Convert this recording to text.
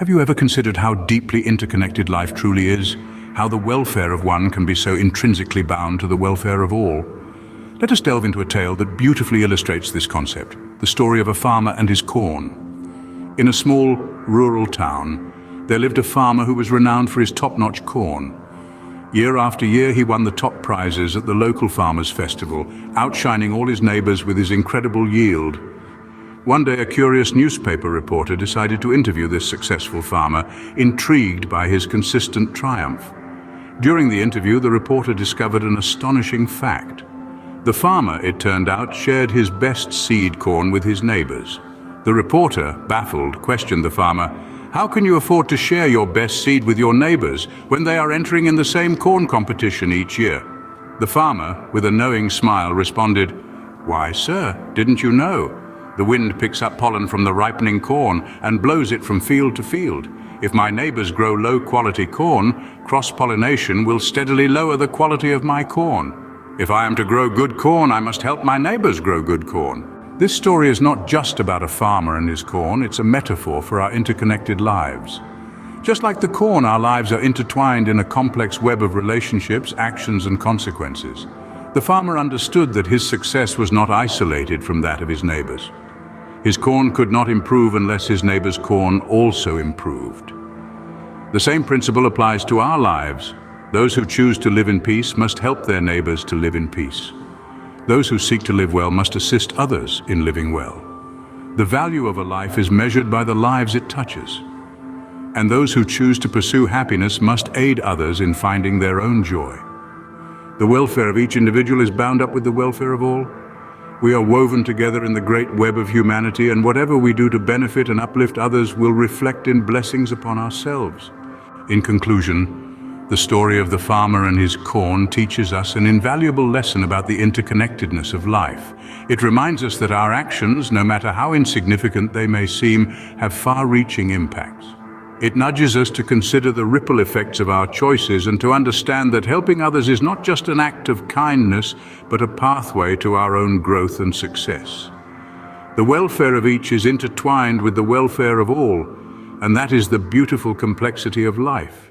Have you ever considered how deeply interconnected life truly is? How the welfare of one can be so intrinsically bound to the welfare of all? Let us delve into a tale that beautifully illustrates this concept, the story of a farmer and his corn. In a small, rural town, there lived a farmer who was renowned for his top-notch corn. Year after year, he won the top prizes at the local farmers' festival, outshining all his neighbors with his incredible yield. One day, a curious newspaper reporter decided to interview this successful farmer, intrigued by his consistent triumph. During the interview, the reporter discovered an astonishing fact. The farmer, it turned out, shared his best seed corn with his neighbors. The reporter, baffled, questioned the farmer, "How can you afford to share your best seed with your neighbors when they are entering in the same corn competition each year?" The farmer, with a knowing smile, responded, "Why, sir, didn't you know? The wind picks up pollen from the ripening corn and blows it from field to field. If my neighbors grow low-quality corn, cross-pollination will steadily lower the quality of my corn. If I am to grow good corn, I must help my neighbors grow good corn." This story is not just about a farmer and his corn, it's a metaphor for our interconnected lives. Just like the corn, our lives are intertwined in a complex web of relationships, actions, and consequences. The farmer understood that his success was not isolated from that of his neighbors. His corn could not improve unless his neighbor's corn also improved. The same principle applies to our lives. Those who choose to live in peace must help their neighbors to live in peace. Those who seek to live well must assist others in living well. The value of a life is measured by the lives it touches. And those who choose to pursue happiness must aid others in finding their own joy. The welfare of each individual is bound up with the welfare of all. We are woven together in the great web of humanity, and whatever we do to benefit and uplift others will reflect in blessings upon ourselves. In conclusion, the story of the farmer and his corn teaches us an invaluable lesson about the interconnectedness of life. It reminds us that our actions, no matter how insignificant they may seem, have far-reaching impacts. It nudges us to consider the ripple effects of our choices and to understand that helping others is not just an act of kindness, but a pathway to our own growth and success. The welfare of each is intertwined with the welfare of all, and that is the beautiful complexity of life.